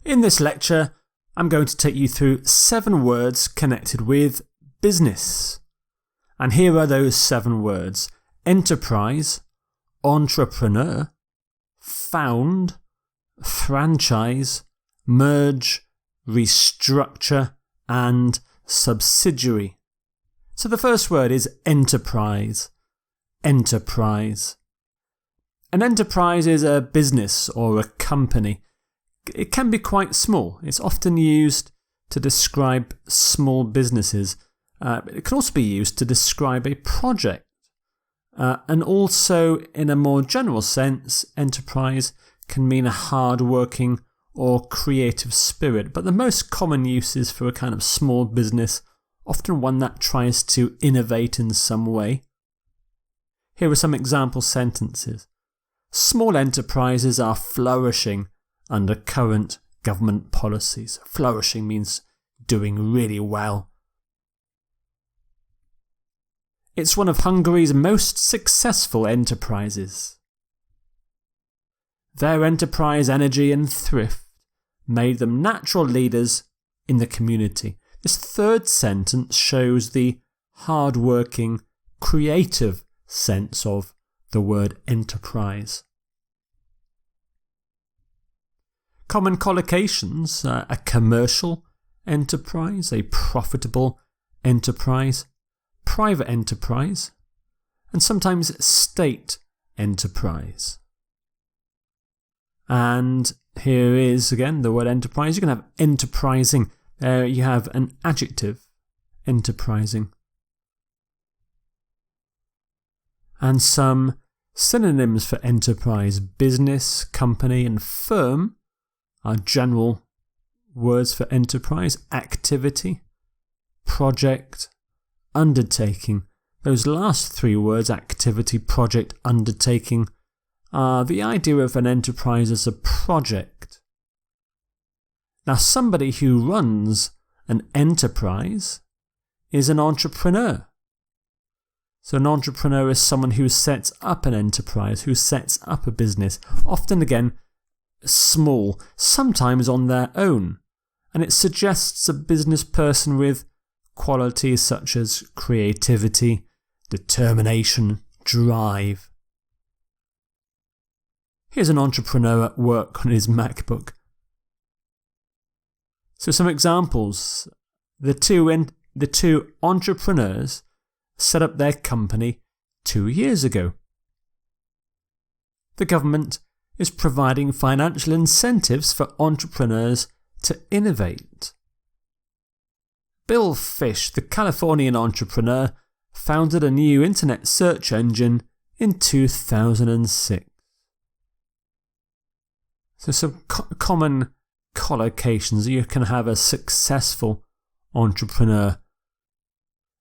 In this lecture, I'm going to take you through 7 words connected with business. And here are those 7 words: enterprise, entrepreneur, found, franchise, merge, restructure, and subsidiary. So the first word is enterprise. Enterprise. An enterprise is a business or a company. It can be quite small. It's often used to describe small businesses. It can also be used to describe a project. And also, in a more general sense, enterprise can mean a hard-working or creative spirit. But the most common use is for a kind of small business, often one that tries to innovate in some way. Here are some example sentences. Small enterprises are flourishing under current government policies. Flourishing means doing really well. It's one of Hungary's most successful enterprises. Their enterprise, energy and thrift made them natural leaders in the community. This third sentence shows the hard-working, creative sense of the word enterprise. Common collocations: a commercial enterprise, a profitable enterprise, private enterprise, and sometimes state enterprise. And here is again the word enterprise. You can have enterprising. There you have an adjective, enterprising. And some synonyms for enterprise: business, company, and firm are general words for enterprise. Activity, project, undertaking. Those last 3 words, activity, project, undertaking, are the idea of an enterprise as a project. Now, somebody who runs an enterprise is an entrepreneur. So an entrepreneur is someone who sets up an enterprise, who sets up a business, often again small, sometimes on their own, and it suggests a business person with qualities such as creativity, determination, drive. Here's an entrepreneur at work on his MacBook. So some examples. The two entrepreneurs set up their company 2 years ago. The government is providing financial incentives for entrepreneurs to innovate. Bill Fish, the Californian entrepreneur, founded a new internet search engine in 2006. So some common collocations. You can have a successful entrepreneur,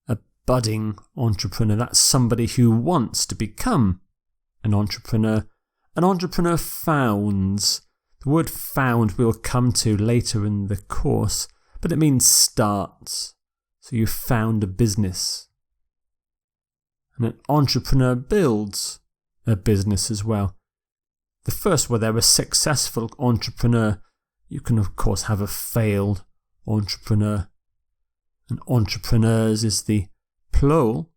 a budding entrepreneur. That's somebody who wants to become an entrepreneur. An entrepreneur founds. The word found we'll come to later in the course, but it means starts. So you found a business. And an entrepreneur builds a business as well. The first word there, a successful entrepreneur. You can of course have a failed entrepreneur. And entrepreneurs is the plural.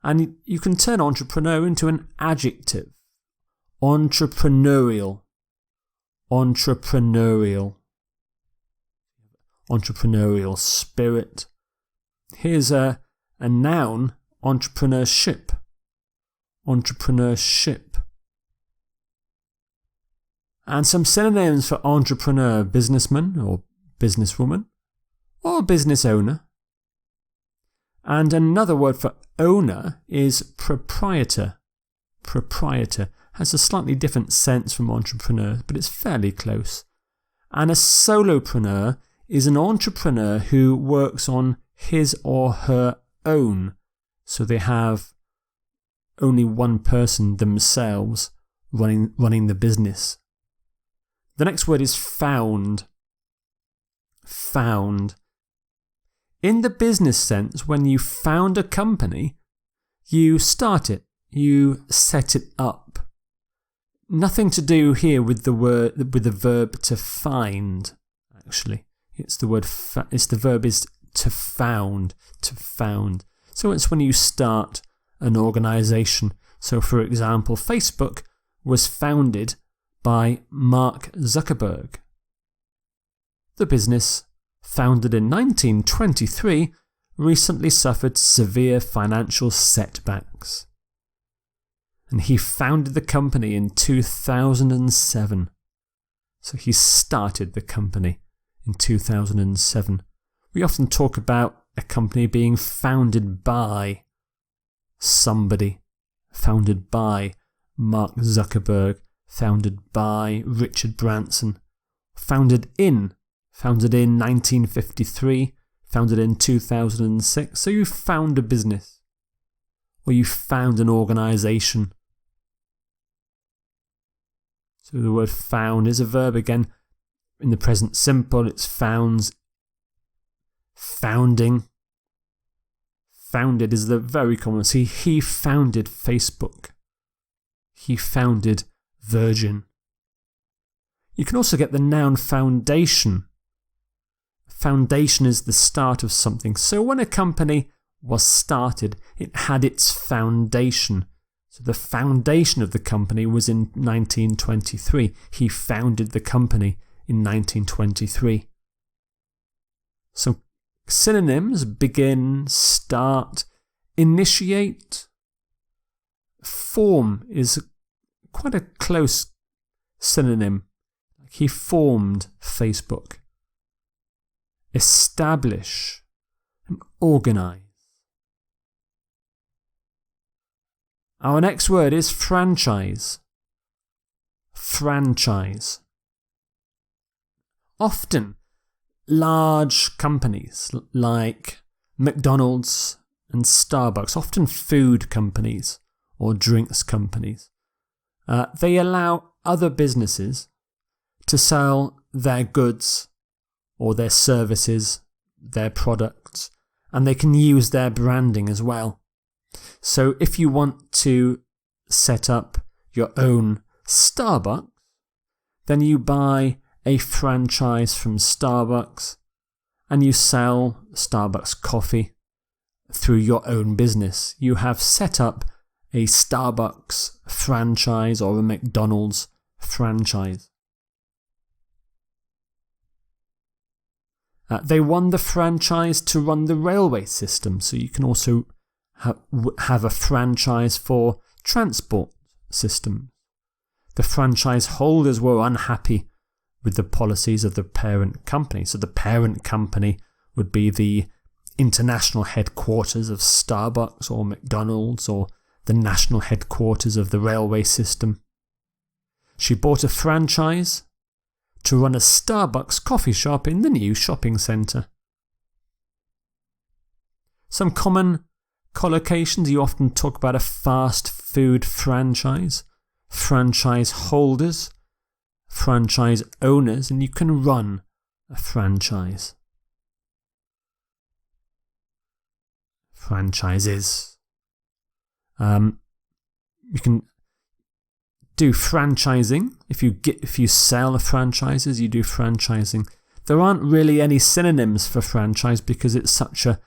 And you can turn entrepreneur into an adjective. Entrepreneurial. Entrepreneurial. Entrepreneurial spirit. Here's a noun, entrepreneurship. Entrepreneurship. And some synonyms for entrepreneur: businessman or businesswoman, or business owner. And another word for owner is proprietor. Proprietor has a slightly different sense from entrepreneur, but it's fairly close. And a solopreneur is an entrepreneur who works on his or her own. So they have only one person themselves running the business. The next word is found. Found. In the business sense, when you found a company, you start it, you set it up. Nothing to do here with the verb to find. actually. It's the word, the verb is to found, to found. So it's when you start an organisation. So for example, Facebook was founded by Mark Zuckerberg. The business, founded in 1923, recently suffered severe financial setbacks. And he founded the company in 2007. So he started the company in 2007. We often talk about a company being founded by somebody, founded by Mark Zuckerberg, founded by Richard Branson, founded in 1953, founded in 2006. So you found a business, or you found an organisation. So the word found is a verb again. In the present simple, it's founds, founding. Founded is the very common. See, he founded Facebook. He founded Virgin. You can also get the noun foundation. Foundation is the start of something. So when a company was started, it had its foundation. So the foundation of the company was in 1923. He founded the company in 1923. So synonyms: begin, start, initiate. Form is quite a close synonym. He formed Facebook. Establish and organize. Our next word is franchise. Franchise. Often, large companies like McDonald's and Starbucks, often food companies or drinks companies, they allow other businesses to sell their goods or their services, their products, and they can use their branding as well. So if you want to set up your own Starbucks, then you buy a franchise from Starbucks and you sell Starbucks coffee through your own business. You have set up a Starbucks franchise or a McDonald's franchise. They won the franchise to run the railway system, so you can also have a franchise for transport systems. The franchise holders were unhappy with the policies of the parent company. So the parent company would be the international headquarters of Starbucks or McDonald's, or the national headquarters of the railway system. She bought a franchise to run a Starbucks coffee shop in the new shopping centre. Some common collocations: you often talk about a fast food franchise, franchise holders, franchise owners, and you can run a franchise. Franchises. You can do franchising. If you sell franchises, you do franchising. There aren't really any synonyms for franchise because it's such a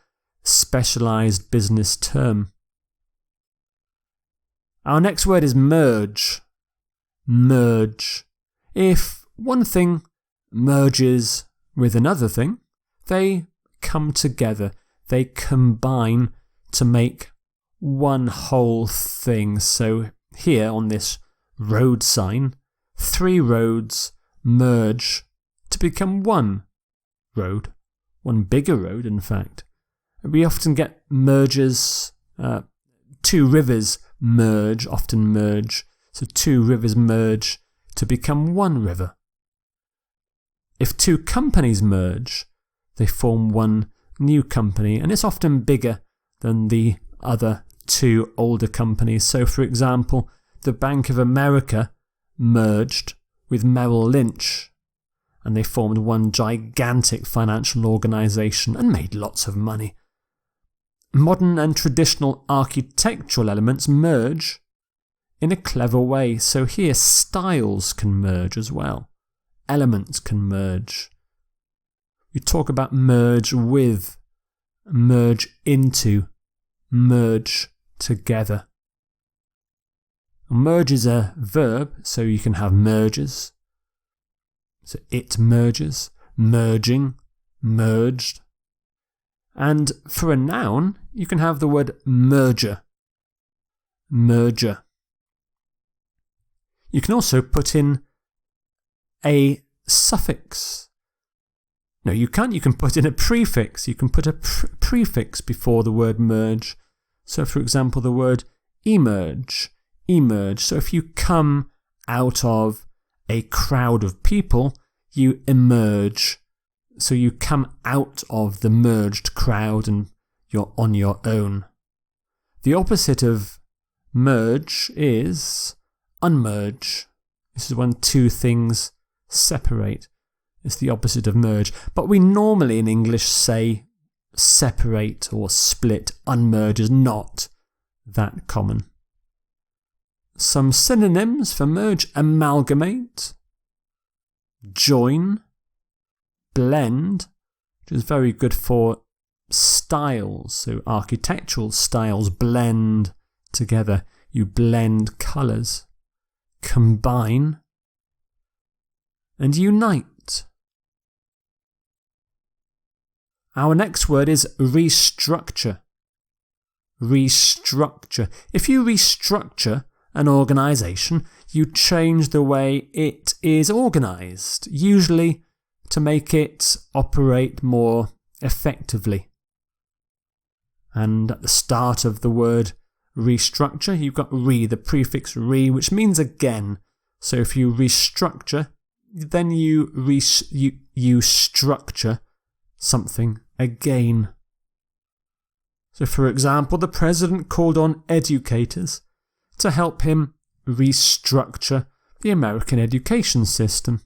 specialised business term. Our next word is merge. Merge. If one thing merges with another thing, they come together. They combine to make one whole thing. So here on this road sign, 3 roads merge to become one road. One bigger road, in fact. We often get mergers. 2 rivers merge, often merge. So 2 rivers merge to become one river. If 2 companies merge, they form one new company, and it's often bigger than the other 2 older companies. So for example, the Bank of America merged with Merrill Lynch, and they formed one gigantic financial organisation and made lots of money. Modern and traditional architectural elements merge in a clever way. So here styles can merge as well. Elements can merge. We talk about merge with, merge into, merge together. Merge is a verb, so you can have mergers. So it merges, merging, merged. And for a noun, you can have the word merger, merger. You can also put in a suffix. No, you can't. You can put in a prefix. You can put a prefix before the word merge. So, for example, the word emerge, emerge. So if you come out of a crowd of people, you emerge. So you come out of the merged crowd and you're on your own. The opposite of merge is unmerge. This is when two things separate. It's the opposite of merge. But we normally in English say separate or split. Unmerge is not that common. Some synonyms for merge: amalgamate, join, blend, which is very good for styles. So architectural styles blend together. You blend colours. Combine and unite. Our next word is restructure. Restructure. If you restructure an organisation, you change the way it is organised, usually to make it operate more effectively. And at the start of the word restructure, you've got re, the prefix re, which means again. So if you restructure, then you structure something again. So for example, the president called on educators to help him restructure the American education system.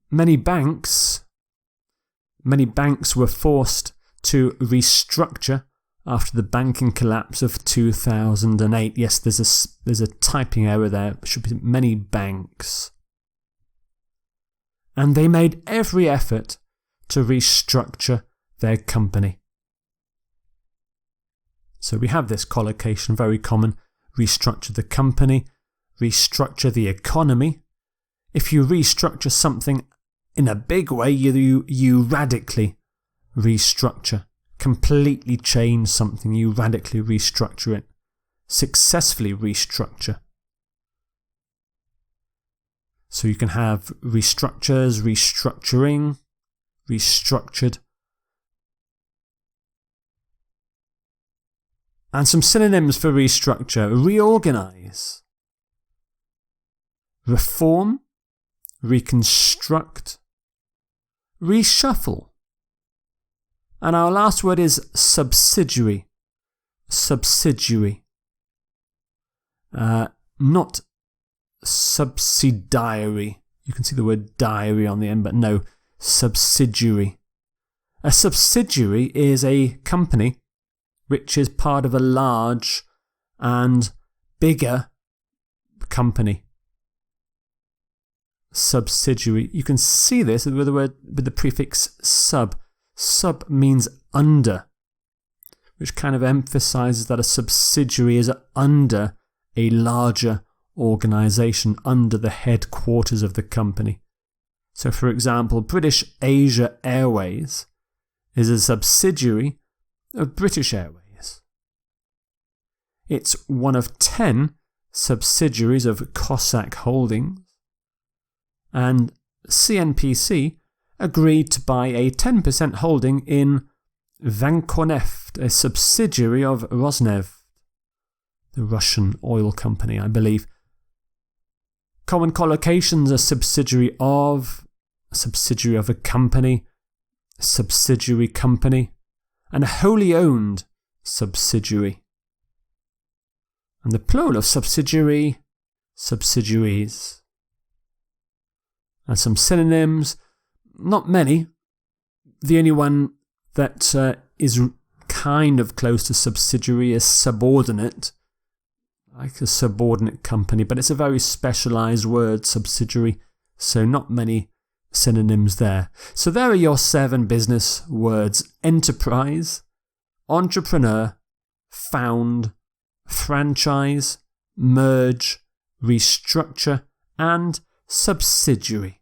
Many banks were forced to restructure after the banking collapse of 2008. Yes, there's a typing error there. It should be many banks. And they made every effort to restructure their company. So we have this collocation, very common: restructure the company, restructure the economy. If you restructure something in a big way, you radically restructure. Completely change something, you radically restructure it. Successfully restructure. So you can have restructures, restructuring, restructured. And some synonyms for restructure: reorganize, reform, reconstruct, reshuffle. And our last word is subsidiary. Subsidiary. Not subsidiary. You can see the word diary on the end, but no, subsidiary. A subsidiary is a company which is part of a large and bigger company. Subsidiary. You can see this with the prefix sub. Sub means under, which kind of emphasizes that a subsidiary is under a larger organisation, under the headquarters of the company. So, for example, British Asia Airways is a subsidiary of British Airways. It's one of 10 subsidiaries of Cossack Holdings, and CNPC agreed to buy a 10% holding in Vankoneft, a subsidiary of Rosneft, the Russian oil company, I believe. Common collocations: a subsidiary of a company, subsidiary company, and a wholly owned subsidiary. And the plural of subsidiary, subsidiaries. And some synonyms: not many. The only one that is kind of close to subsidiary is subordinate, like a subordinate company, but it's a very specialised word, subsidiary, so not many synonyms there. So there are your 7 business words: enterprise, entrepreneur, found, franchise, merge, restructure, and subsidiary.